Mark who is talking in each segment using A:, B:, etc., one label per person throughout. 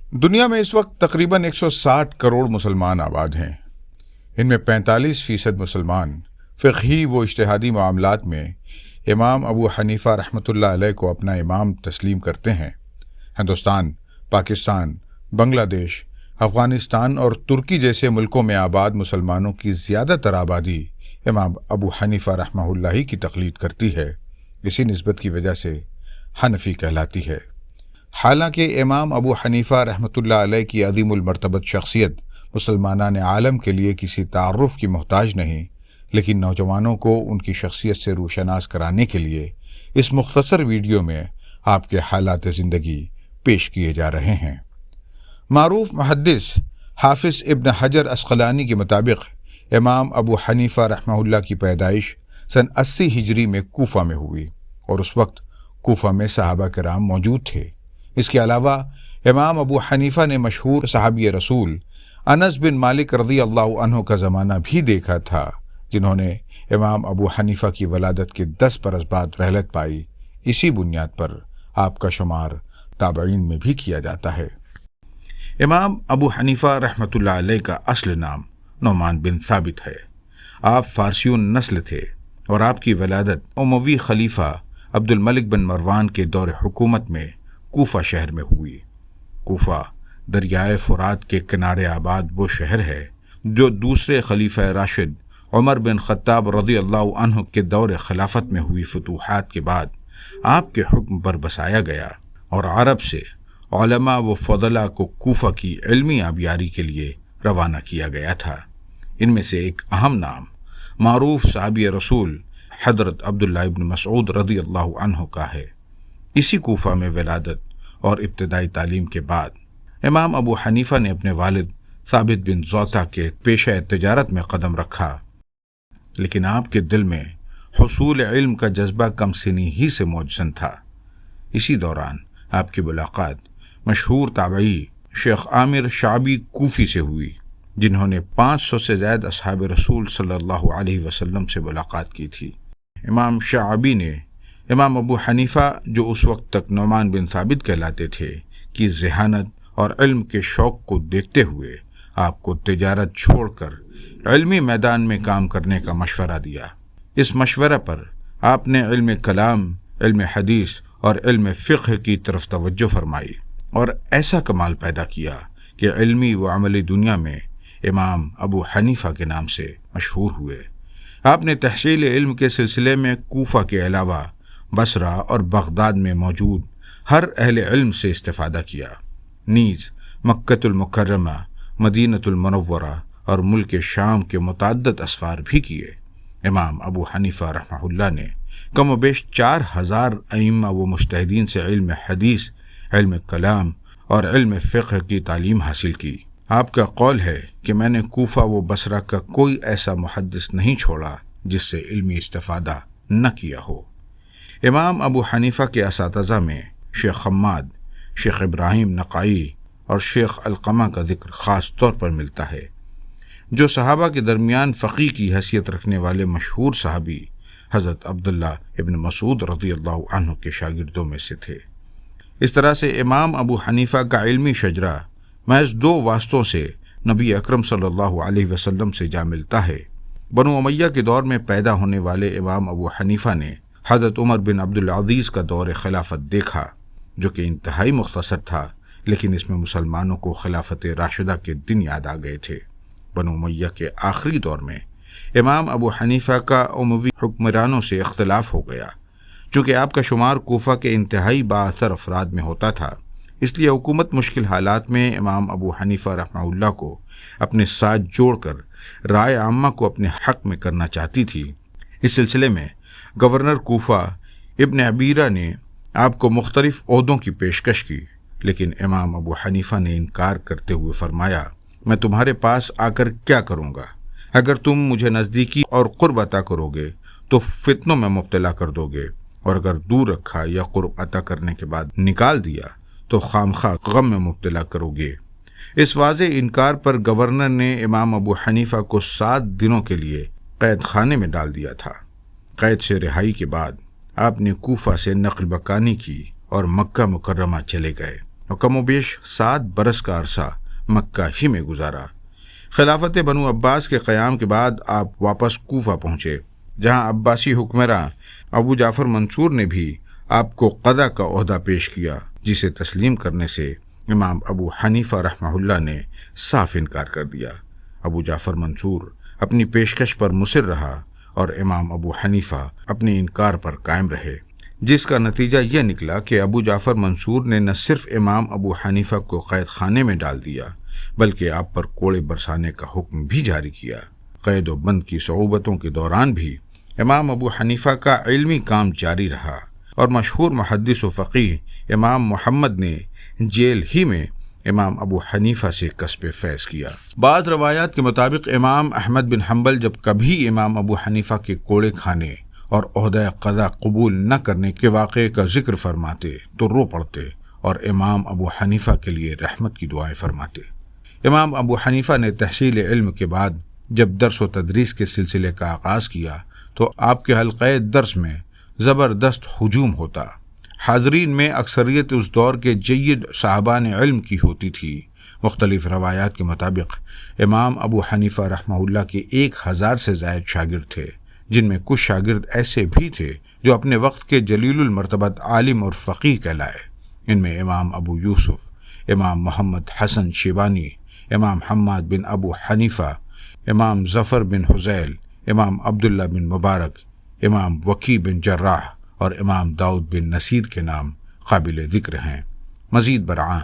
A: دنیا میں اس وقت تقریباً 160 کروڑ مسلمان آباد ہیں۔ ان میں 45% مسلمان فقہی و اجتہادی معاملات میں امام ابو حنیفہ رحمۃ اللہ علیہ کو اپنا امام تسلیم کرتے ہیں۔ ہندوستان، پاکستان، بنگلہ دیش، افغانستان اور ترکی جیسے ملکوں میں آباد مسلمانوں کی زیادہ تر آبادی امام ابو حنیفہ رحمہ اللہ ہی کی تقلید کرتی ہے۔ اسی نسبت کی وجہ سے حنفی کہلاتی ہے۔ حالانکہ امام ابو حنیفہ رحمۃ اللہ علیہ کی عظیم المرتبت شخصیت مسلمانان عالم کے لیے کسی تعارف کی محتاج نہیں، لیکن نوجوانوں کو ان کی شخصیت سے روشناس کرانے کے لیے اس مختصر ویڈیو میں آپ کے حالات زندگی پیش کیے جا رہے ہیں۔ معروف محدث حافظ ابن حجر عسقلانی کے مطابق امام ابو حنیفہ رحمہ اللہ کی پیدائش سن 80 ہجری میں کوفہ میں ہوئی، اور اس وقت کوفہ میں صحابہ کرام موجود تھے۔ اس کے علاوہ امام ابو حنیفہ نے مشہور صحابی رسول انس بن مالک رضی اللہ عنہ کا زمانہ بھی دیکھا تھا، جنہوں نے امام ابو حنیفہ کی ولادت کے 10 برس بعد رحلت پائی۔ اسی بنیاد پر آپ کا شمار تابعین میں بھی کیا جاتا ہے۔ امام ابو حنیفہ رحمۃ اللہ علیہ کا اصل نام نعمان بن ثابت ہے۔ آپ فارسیون نسل تھے اور آپ کی ولادت اموی خلیفہ عبد الملک بن مروان کے دور حکومت میں کوفہ شہر میں ہوئی۔ کوفہ دریائے فرات کے کنارے آباد وہ شہر ہے جو دوسرے خلیفہ راشد عمر بن خطاب رضی اللہ عنہ کے دور خلافت میں ہوئی فتوحات کے بعد آپ کے حکم پر بسایا گیا، اور عرب سے علماء و فضلاء کو کوفہ کی علمی آبیاری کے لیے روانہ کیا گیا تھا۔ ان میں سے ایک اہم نام معروف صحابی رسول حضرت عبداللہ ابن مسعود رضی اللہ عنہ کا ہے۔ اسی کوفہ میں ولادت اور ابتدائی تعلیم کے بعد امام ابو حنیفہ نے اپنے والد ثابت بن زوطا کے پیشہ تجارت میں قدم رکھا، لیکن آپ کے دل میں حصول علم کا جذبہ کم سنی ہی سے موجزن تھا۔ اسی دوران آپ کی ملاقات مشہور تابعی شیخ عامر شعبی کوفی سے ہوئی، جنہوں نے 500 سے زائد اصحاب رسول صلی اللہ علیہ وسلم سے ملاقات کی تھی۔ امام شعبی نے امام ابو حنیفہ، جو اس وقت تک نعمان بن ثابت کہلاتے تھے، کی ذہانت اور علم کے شوق کو دیکھتے ہوئے آپ کو تجارت چھوڑ کر علمی میدان میں کام کرنے کا مشورہ دیا۔ اس مشورہ پر آپ نے علم کلام، علم حدیث اور علم فقہ کی طرف توجہ فرمائی، اور ایسا کمال پیدا کیا کہ علمی و عملی دنیا میں امام ابو حنیفہ کے نام سے مشہور ہوئے۔ آپ نے تحصیل علم کے سلسلے میں کوفہ کے علاوہ بصرہ اور بغداد میں موجود ہر اہل علم سے استفادہ کیا، نیز مکۃ المکرمہ، مدینۃ المنورہ اور ملک شام کے متعدد اسفار بھی کیے۔ امام ابو حنیفہ رحمہ اللہ نے کم و بیش 4000 ائمہ و مجتہدین سے علم حدیث، علم کلام اور علم فقہ کی تعلیم حاصل کی۔ آپ کا قول ہے کہ میں نے کوفہ و بصرہ کا کوئی ایسا محدث نہیں چھوڑا جس سے علمی استفادہ نہ کیا ہو۔ امام ابو حنیفہ کے اساتذہ میں شیخ حماد، شیخ ابراہیم نقائی اور شیخ علقمہ کا ذکر خاص طور پر ملتا ہے، جو صحابہ کے درمیان فقیہ کی حیثیت رکھنے والے مشہور صحابی حضرت عبداللہ ابن مسعود رضی اللہ عنہ کے شاگردوں میں سے تھے۔ اس طرح سے امام ابو حنیفہ کا علمی شجرہ محض 2 واسطوں سے نبی اکرم صلی اللہ علیہ وسلم سے جا ملتا ہے۔ بنو امیہ کے دور میں پیدا ہونے والے امام ابو حنیفہ نے حضرت عمر بن عبدالعزیز کا دور خلافت دیکھا، جو کہ انتہائی مختصر تھا، لیکن اس میں مسلمانوں کو خلافت راشدہ کے دن یاد آ گئے تھے۔ بنو امیہ کے آخری دور میں امام ابو حنیفہ کا اموی حکمرانوں سے اختلاف ہو گیا۔ چونکہ آپ کا شمار کوفہ کے انتہائی بااثر افراد میں ہوتا تھا، اس لیے حکومت مشکل حالات میں امام ابو حنیفہ رحمہ اللہ کو اپنے ساتھ جوڑ کر رائے عامہ کو اپنے حق میں کرنا چاہتی تھی۔ اس سلسلے میں گورنر کوفہ ابن عبیرہ نے آپ کو مختلف عہدوں کی پیشکش کی، لیکن امام ابو حنیفہ نے انکار کرتے ہوئے فرمایا، میں تمہارے پاس آ کر کیا کروں گا؟ اگر تم مجھے نزدیکی اور قرب عطا کرو گے تو فتنوں میں مبتلا کر دو گے، اور اگر دور رکھا یا قرب عطا کرنے کے بعد نکال دیا تو خامخواہ غم میں مبتلا کرو گے۔ اس واضح انکار پر گورنر نے امام ابو حنیفہ کو 7 دنوں کے لیے قید خانے میں ڈال دیا تھا۔ قید سے رہائی کے بعد آپ نے کوفہ سے نقل مکانی کی اور مکہ مکرمہ چلے گئے، اور کم و بیش 7 برس کا عرصہ مکہ ہی میں گزارا۔ خلافت بنو عباس کے قیام کے بعد آپ واپس کوفہ پہنچے، جہاں عباسی حکمراں ابو جعفر منصور نے بھی آپ کو قضا کا عہدہ پیش کیا، جسے تسلیم کرنے سے امام ابو حنیفہ رحمہ اللہ نے صاف انکار کر دیا۔ ابو جعفر منصور اپنی پیشکش پر مصر رہا اور امام ابو حنیفہ اپنے انکار پر قائم رہے، جس کا نتیجہ یہ نکلا کہ ابو جعفر منصور نے نہ صرف امام ابو حنیفہ کو قید خانے میں ڈال دیا بلکہ آپ پر کوڑے برسانے کا حکم بھی جاری کیا۔ قید و بند کی صعوبتوں کے دوران بھی امام ابو حنیفہ کا علمی کام جاری رہا اور مشہور محدث و فقیہ امام محمد نے جیل ہی میں امام ابو حنیفہ سے کسب فیض کیا۔ بعض روایات کے مطابق امام احمد بن حنبل جب کبھی امام ابو حنیفہ کے کوڑے کھانے اور عہدہ قضا قبول نہ کرنے کے واقعے کا ذکر فرماتے تو رو پڑتے اور امام ابو حنیفہ کے لیے رحمت کی دعائیں فرماتے۔ امام ابو حنیفہ نے تحصیل علم کے بعد جب درس و تدریس کے سلسلے کا آغاز کیا تو آپ کے حلقۂ درس میں زبردست ہجوم ہوتا۔ حاضرین میں اکثریت اس دور کے جید صاحبان علم کی ہوتی تھی۔ مختلف روایات کے مطابق امام ابو حنیفہ رحمہ اللہ کے 1000 سے زائد شاگرد تھے، جن میں کچھ شاگرد ایسے بھی تھے جو اپنے وقت کے جلیل المرتبت عالم اور فقیہ کہلائے۔ ان میں امام ابو یوسف، امام محمد حسن شیبانی، امام حماد بن ابو حنیفہ، امام ظفر بن حذیل، امام عبداللہ بن مبارک، امام وکی بن جراح اور امام داؤد بن نصیر کے نام قابل ذکر ہیں۔ مزید برآں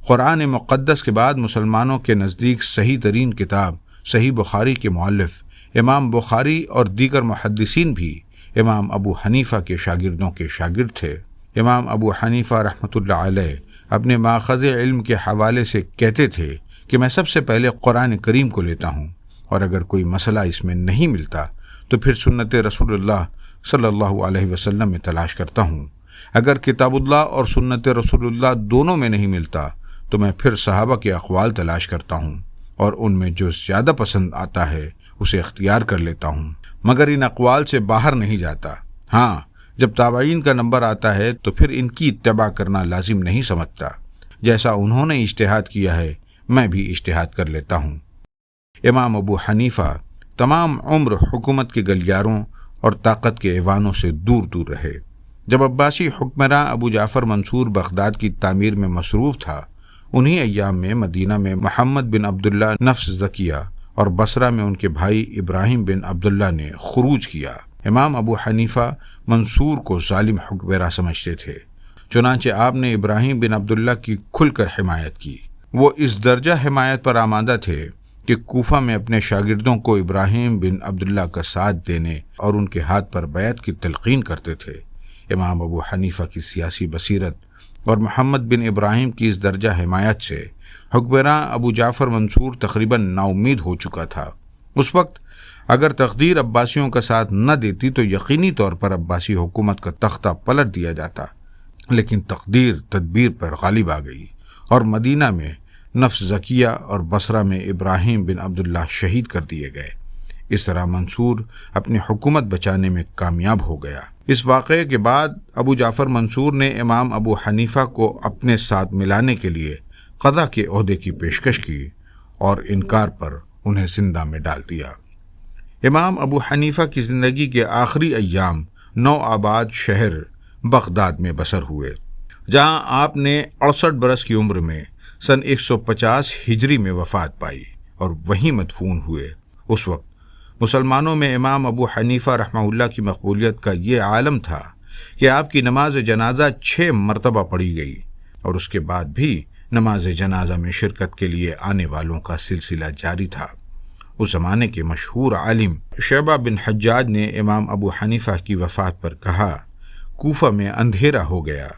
A: قرآن مقدس کے بعد مسلمانوں کے نزدیک صحیح ترین کتاب صحیح بخاری کے مؤلف امام بخاری اور دیگر محدثین بھی امام ابو حنیفہ کے شاگردوں کے شاگرد تھے۔ امام ابو حنیفہ رحمۃ اللہ علیہ اپنے ماخذ علم کے حوالے سے کہتے تھے کہ میں سب سے پہلے قرآن کریم کو لیتا ہوں، اور اگر کوئی مسئلہ اس میں نہیں ملتا تو پھر سنت رسول اللہ صلی اللہ علیہ وسلم میں تلاش کرتا ہوں۔ اگر کتاب اللہ اور سنت رسول اللہ دونوں میں نہیں ملتا تو میں پھر صحابہ کے اقوال تلاش کرتا ہوں، اور ان میں جو زیادہ پسند آتا ہے اسے اختیار کر لیتا ہوں، مگر ان اقوال سے باہر نہیں جاتا۔ ہاں، جب تابعین کا نمبر آتا ہے تو پھر ان کی اتباع کرنا لازم نہیں سمجھتا۔ جیسا انہوں نے اجتہاد کیا ہے میں بھی اجتہاد کر لیتا ہوں۔ امام ابو حنیفہ تمام عمر حکومت کے گلیاروں اور طاقت کے ایوانوں سے دور دور رہے۔ جب عباسی حکمراں ابو جعفر منصور بغداد کی تعمیر میں مصروف تھا، انہی ایام میں مدینہ میں محمد بن عبداللہ نفس زکیہ اور بصرہ میں ان کے بھائی ابراہیم بن عبداللہ نے خروج کیا۔ امام ابو حنیفہ منصور کو ظالم حکمراں سمجھتے تھے، چنانچہ آپ نے ابراہیم بن عبداللہ کی کھل کر حمایت کی۔ وہ اس درجہ حمایت پر آمادہ تھے کہ کوفہ میں اپنے شاگردوں کو ابراہیم بن عبداللہ کا ساتھ دینے اور ان کے ہاتھ پر بیعت کی تلقین کرتے تھے۔ امام ابو حنیفہ کی سیاسی بصیرت اور محمد بن ابراہیم کی اس درجہ حمایت سے حکمراں ابو جعفر منصور تقریباً نا امید ہو چکا تھا۔ اس وقت اگر تقدیر عباسیوں کا ساتھ نہ دیتی تو یقینی طور پر عباسی حکومت کا تختہ پلٹ دیا جاتا، لیکن تقدیر تدبیر پر غالب آ گئی اور مدینہ میں نفس زکیہ اور بصرہ میں ابراہیم بن عبداللہ شہید کر دیے گئے۔ اس طرح منصور اپنی حکومت بچانے میں کامیاب ہو گیا۔ اس واقعے کے بعد ابو جعفر منصور نے امام ابو حنیفہ کو اپنے ساتھ ملانے کے لیے قضا کے عہدے کی پیشکش کی اور انکار پر انہیں زندہ میں ڈال دیا۔ امام ابو حنیفہ کی زندگی کے آخری ایام نو آباد شہر بغداد میں بسر ہوئے، جہاں آپ نے 68 برس کی عمر میں سن 150 ہجری میں وفات پائی اور وہیں مدفون ہوئے۔ اس وقت مسلمانوں میں امام ابو حنیفہ رحمہ اللہ کی مقبولیت کا یہ عالم تھا کہ آپ کی نماز جنازہ 6 مرتبہ پڑھی گئی، اور اس کے بعد بھی نماز جنازہ میں شرکت کے لیے آنے والوں کا سلسلہ جاری تھا۔ اس زمانے کے مشہور عالم شعبہ بن حجاج نے امام ابو حنیفہ کی وفات پر کہا، کوفہ میں اندھیرا ہو گیا۔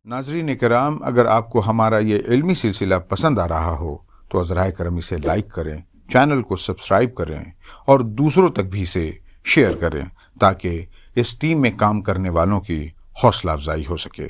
A: ناظرین کرام، اگر آپ کو ہمارا یہ علمی سلسلہ پسند آ رہا ہو تو عذرائے کرم اسے لائک کریں، چینل کو سبسکرائب کریں اور دوسروں تک بھی اسے شیئر کریں تاکہ اس ٹیم میں کام کرنے والوں کی حوصلہ افزائی ہو سکے۔